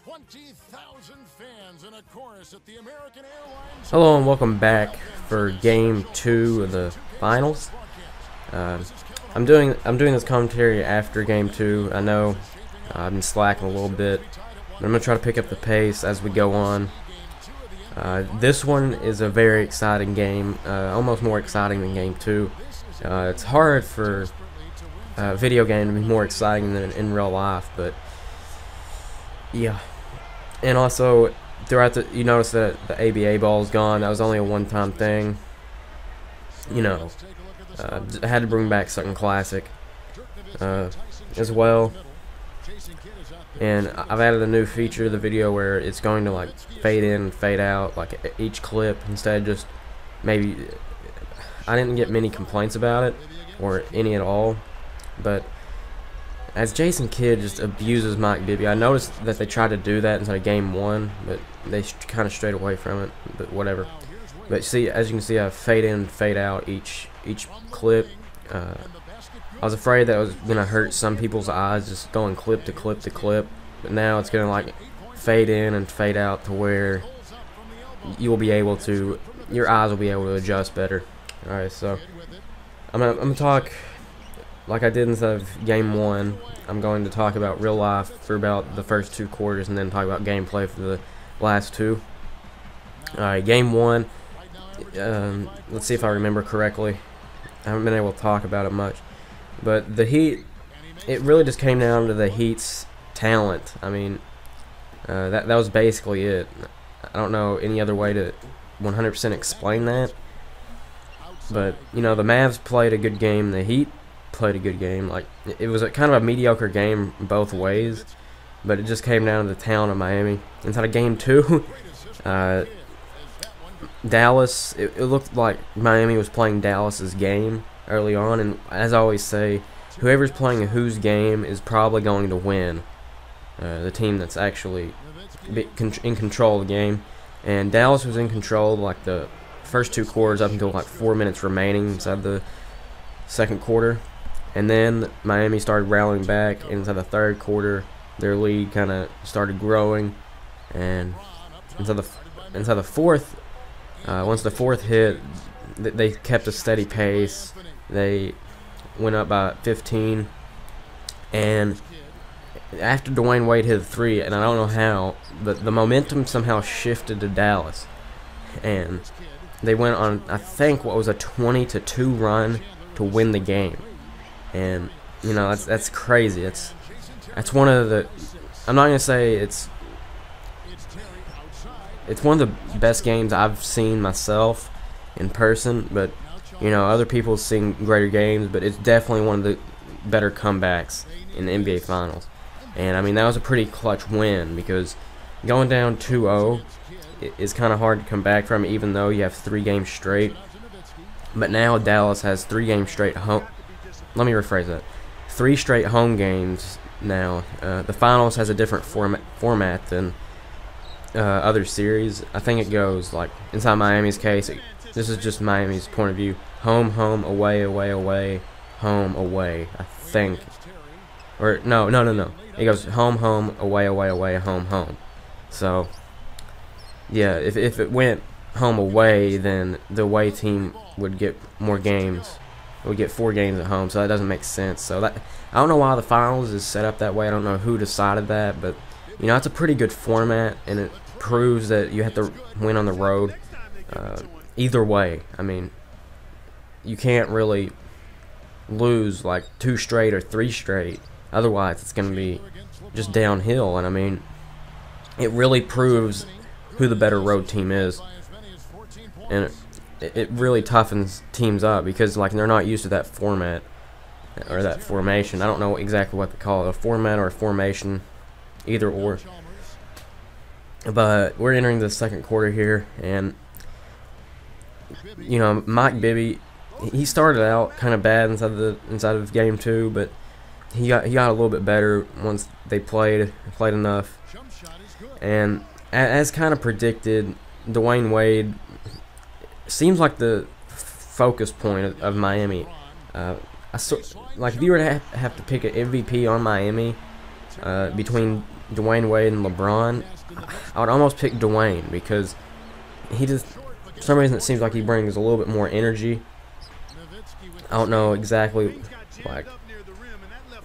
20,000 fans in a chorus at the American Airlines. Hello and welcome back for Game 2 of the finals. I'm doing this commentary after Game 2. I know I've been slacking a little bit, but I'm gonna try to pick up the pace as we go on. This one is a very exciting game, almost more exciting than Game 2. It's hard for a video game to be more exciting than in real life, but yeah. And also, throughout you notice that the ABA ball is gone. That was only a one-time thing. You know, I had to bring back Second Classic as well. And I've added a new feature to the video where it's going to like fade in and fade out like each clip instead of just maybe. I didn't get many complaints about it or any at all, but as Jason Kidd just abuses Mike Bibby, I noticed that they tried to do that inside of Game 1, but they kind of strayed away from it, but whatever. But see, as you can see, I fade in and fade out each clip. I was afraid that it was going to hurt some people's eyes just going clip to clip to clip, but now it's going to like fade in and fade out to where you will be able to, your eyes will be able to adjust better. Alright, so I'm gonna talk like I did inside of Game 1. I'm going to talk about real life for about the first 2 quarters and then talk about gameplay for the last 2. Alright, Game 1, let's see if I remember correctly. I haven't been able to talk about it much. But the Heat, it really just came down to the Heat's talent. I mean, that was basically it. I don't know any other way to 100% explain that. But, you know, the Mavs played a good game. The Heat played a good game. Like, it was kind of a mediocre game both ways, but it just came down to the talent of Miami. Inside of Game 2, Dallas, it looked like Miami was playing Dallas's game early on, and as I always say, whoever's playing whose game is probably going to win. The team that's actually in control of the game, and Dallas was in control like the first 2 quarters up until like 4 minutes remaining inside the second quarter. And then Miami started rallying back, and inside the third quarter, their lead kind of started growing. And inside the fourth, once the fourth hit, they kept a steady pace. They went up by 15, and after Dwayne Wade hit a 3, and I don't know how, but the momentum somehow shifted to Dallas, and they went on, I think, what was a 20-2 run to win the game. And you know, that's crazy. That's one of the, I'm not gonna say it's one of the best games I've seen myself in person, but you know, other people have seen greater games, but it's definitely one of the better comebacks in the NBA Finals. And I mean, that was a pretty clutch win, because going down 2-0 is kind of hard to come back from, even though you have 3 games straight. But now Dallas has 3 games straight home. Let me rephrase that. 3 straight home games now. The finals has a different format than other series. I think it goes like, inside Miami's case, this is just Miami's point of view: home, home, away, away, away, home, away. I think, or no. It goes home, home, away, away, away, home, home. So yeah, if it went home away, then the away team would get more games. It would get 4 games at home, so that doesn't make sense. So that, I don't know why the finals is set up that way. I don't know who decided that, but you know, it's a pretty good format, and it proves that you have to win on the road. Either way, I mean, you can't really lose like 2 straight or 3 straight. Otherwise, it's going to be just downhill. And I mean, it really proves who the better road team is, and it really toughens teams up, because like they're not used to that format or that formation. I don't know exactly what to call it, a format or a formation, either or. But we're entering the second quarter here, and you know, Mike Bibby, he started out kind of bad inside of Game 2, but he got a little bit better once they played enough. And as kind of predicted, Dwayne Wade seems like the focus point of Miami. Like if you were to have to pick an MVP on Miami, between Dwayne Wade and LeBron, I would almost pick Dwayne because he just, for some reason, it seems like he brings a little bit more energy. I don't know exactly like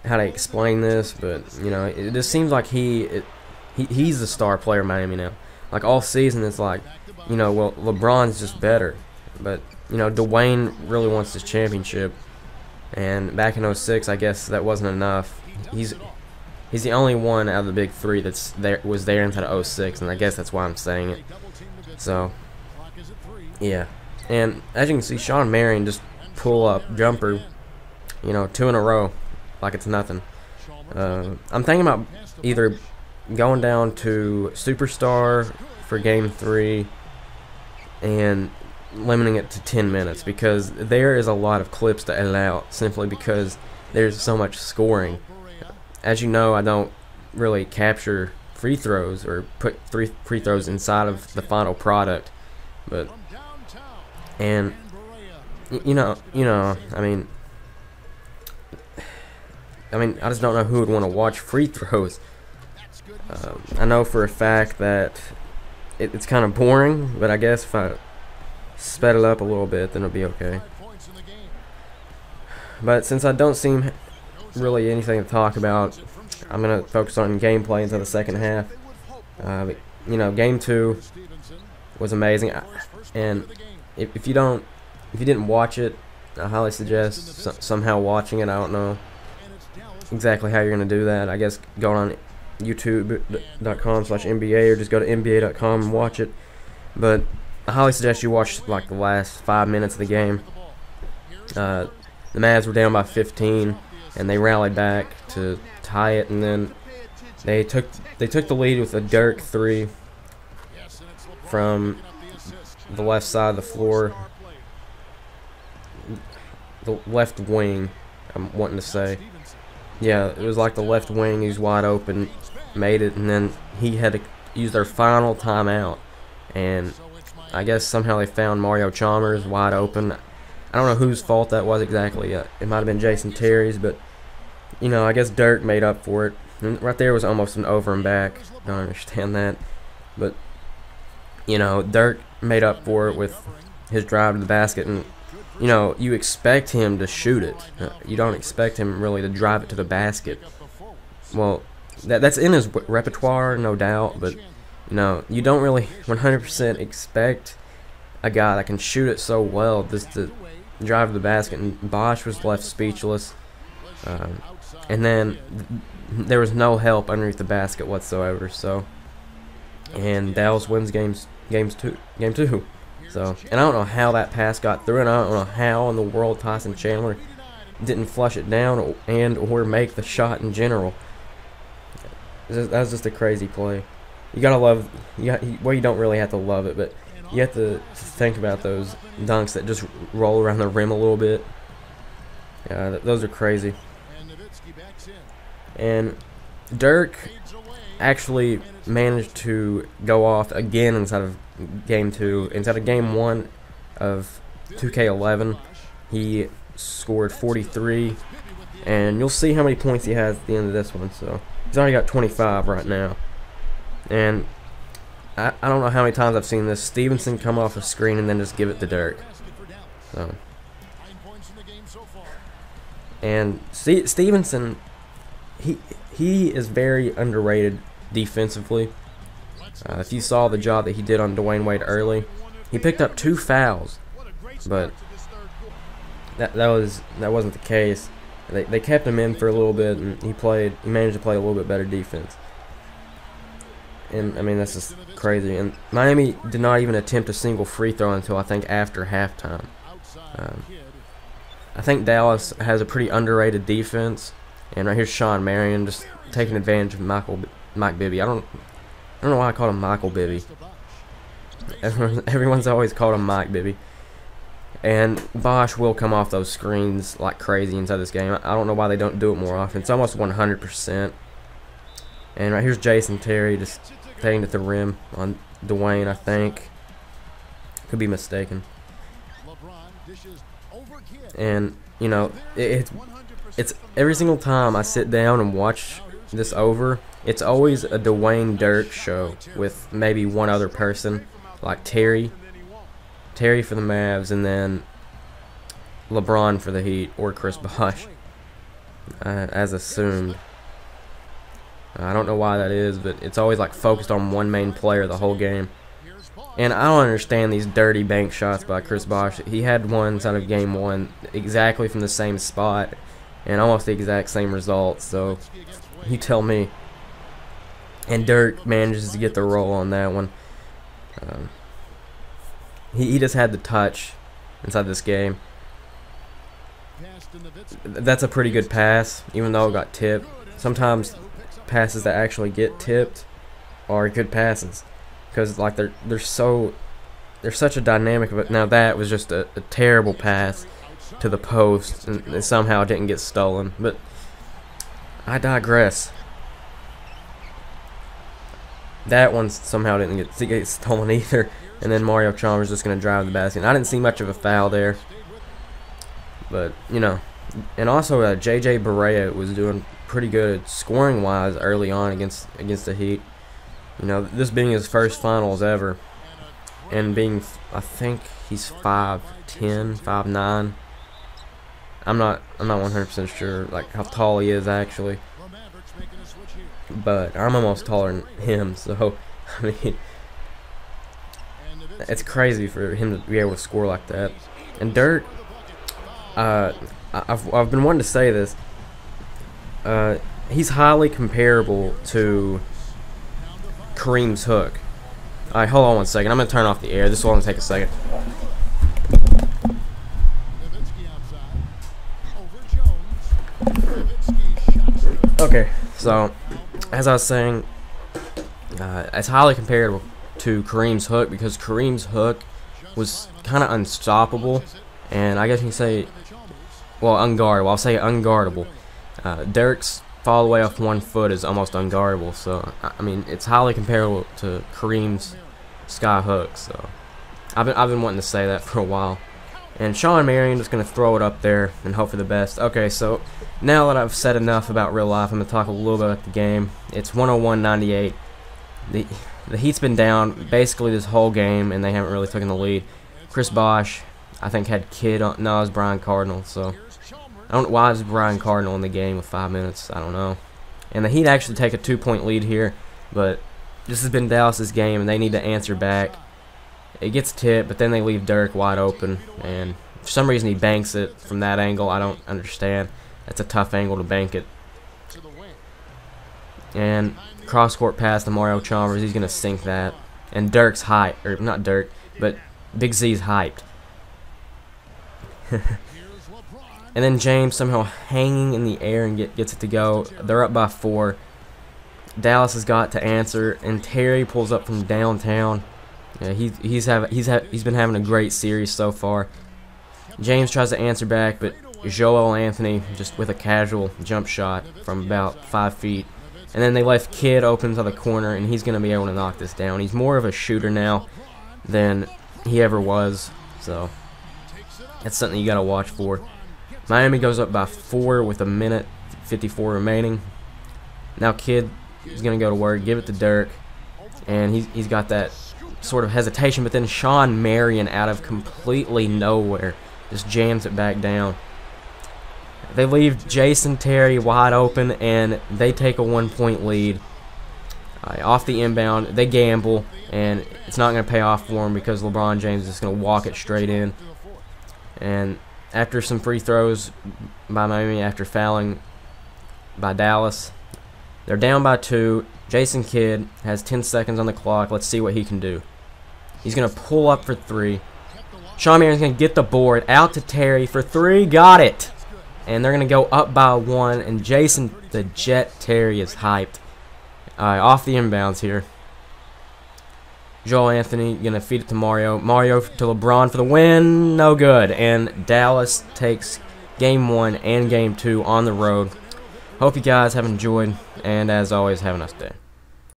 how to explain this, but you know, it just seems like he's the star player in Miami now. Like all season, it's like, you know, well, LeBron's just better, but you know, Dwayne really wants this championship, and back in '06, I guess that wasn't enough. He's the only one out of the big three was there inside of '06, and I guess that's why I'm saying it. So, yeah, and as you can see, Shawn Marion just pull up jumper, you know, 2 in a row, like it's nothing. I'm thinking about either going down to Superstar for Game 3 and limiting it to 10 minutes because there is a lot of clips to edit out simply because there's so much scoring. As you know, I don't really capture free throws or put free throws inside of the final product, but and you know, I mean, I just don't know who would want to watch free throws. I know for a fact that it's kind of boring, but I guess if I sped it up a little bit, then it'll be okay. But since I don't seem really anything to talk about, I'm gonna focus on gameplay until the second half. But, you know, Game 2 was amazing, and if you didn't watch it, I highly suggest somehow watching it. I don't know exactly how you're gonna do that. I guess going on youtube.com/NBA or just go to NBA.com and watch it. But I highly suggest you watch like the last 5 minutes of the game. The Mavs were down by 15, and they rallied back to tie it, and then they took the lead with a Dirk 3 from the left side of the floor, the left wing. I'm wanting to say, yeah, it was like the left wing. He's wide open, made it, and then he had to use their final timeout, and I guess somehow they found Mario Chalmers wide open. I don't know whose fault that was exactly. It might have been Jason Terry's, but you know, I guess Dirk made up for it. And right there was almost an over and back. Don't understand that, but you know, Dirk made up for it with his drive to the basket, and you know, you expect him to shoot it. You don't expect him really to drive it to the basket. Well, that's in his repertoire, no doubt, but you know, you don't really 100% expect a guy that can shoot it so well just to drive to the basket. And Bosh was left speechless. And then there was no help underneath the basket whatsoever. So, and Dallas wins game two. So, and I don't know how that pass got through, and I don't know how in the world Tyson Chandler didn't flush it down or make the shot in general. That was just a crazy play. You gotta love. Well, you don't really have to love it, but you have to think about those dunks that just roll around the rim a little bit. Yeah, those are crazy. And Dirk actually managed to go off again inside of Game 2. Inside of Game 1 of 2K11, he scored 43. And you'll see how many points he has at the end of this one. So he's already got 25 right now. And I don't know how many times I've seen this. Stevenson come off a screen and then just give it to Dirk. So. And Stevenson, he is very underrated defensively. If you saw the job that he did on Dwayne Wade early, he picked up 2 fouls, but that wasn't the case. They kept him in for a little bit, and he managed to play a little bit better defense. And I mean, that's just crazy. And Miami did not even attempt a single free throw until I think after halftime. I think Dallas has a pretty underrated defense, and right here's Shawn Marion just taking advantage of Mike Bibby. I don't know why I called him Michael Bibby. Everyone's always called him Mike Bibby. And Bosh will come off those screens like crazy inside this game. I don't know why they don't do it more often. It's almost 100%. And right here's Jason Terry just taking it to the rim on Dwayne, I think. Could be mistaken. And, you know, it's every single time I sit down and watch this over, it's always a Dwayne Dirk show with maybe one other person, like Terry for the Mavs, and then LeBron for the Heat, or Chris Bosh, as assumed. I don't know why that is, but it's always like focused on one main player the whole game. And I don't understand these dirty bank shots by Chris Bosh. He had one out of game 1 exactly from the same spot and almost the exact same result, so you tell me. And Dirk manages to get the roll on that one. He just had the touch inside this game. That's a pretty good pass, even though it got tipped. Sometimes passes that actually get tipped are good passes, because like they're such a dynamic. But now that was just a terrible pass to the post, and it somehow didn't get stolen. But I digress. That one somehow didn't get stolen either. And then Mario Chalmers just going to drive the basket. And I didn't see much of a foul there. But, you know. And also, J.J. Barea was doing pretty good scoring-wise early on against the Heat. You know, this being his first finals ever. And being, I think he's 5'10", 5'9". I'm not 100% sure, like, how tall he is, actually. But I'm almost taller than him, so, I mean, it's crazy for him to be able to score like that. And Dirk, I've been wanting to say this. He's highly comparable to Kareem's hook. Alright, hold on one second. I'm going to turn off the air. This will only take a second. Okay, so, as I was saying, it's highly comparable to Kareem's hook, because Kareem's hook was kind of unstoppable, and I guess you can say, well, unguardable. I'll say unguardable. Dirk's fall away off 1 foot is almost unguardable, so I mean it's highly comparable to Kareem's sky hook. So I've been wanting to say that for a while. And Shawn Marion just gonna throw it up there and hope for the best. Okay, so now that I've said enough about real life, I'm gonna talk a little bit about the game. It's 101-98. The Heat's been down basically this whole game, and they haven't really taken the lead. Chris Bosh, I think, had Kidd on. No, it was Brian Cardinal. So I don't know why is Brian Cardinal in the game with 5 minutes. I don't know. And the Heat actually take a 2-point lead here, but this has been Dallas's game, and they need to answer back. It gets tipped, but then they leave Dirk wide open, and for some reason he banks it from that angle. I don't understand. That's a tough angle to bank it. And cross-court pass to Mario Chalmers. He's going to sink that. And Dirk's hyped. Or not Dirk, but Big Z's hyped. And then James somehow hanging in the air and gets it to go. They're up by 4. Dallas has got to answer. And Terry pulls up from downtown. Yeah, he's been having a great series so far. James tries to answer back, but Joel Anthony just with a casual jump shot from about 5 feet. And then they left Kidd open to the corner, and he's going to be able to knock this down. He's more of a shooter now than he ever was, so that's something you got to watch for. Miami goes up by 4 with 1:54 remaining. Now Kidd is going to go to work, give it to Dirk, and he's got that sort of hesitation, but then Shawn Marion out of completely nowhere just jams it back down. They leave Jason Terry wide open, and they take a 1-point lead. Off the inbound, they gamble, and it's not going to pay off for them because LeBron James is just going to walk it straight in. And after some free throws by Miami, after fouling by Dallas, they're down by 2. Jason Kidd has 10 seconds on the clock. Let's see what he can do. He's going to pull up for 3. Shawn Marion's going to get the board out to Terry for 3. Got it! And they're going to go up by 1, and Jason the Jet Terry is hyped. Off the inbounds here. Joel Anthony going to feed it to Mario. Mario to LeBron for the win. No good. And Dallas takes Game 1 and Game 2 on the road. Hope you guys have enjoyed, and as always, have a nice day.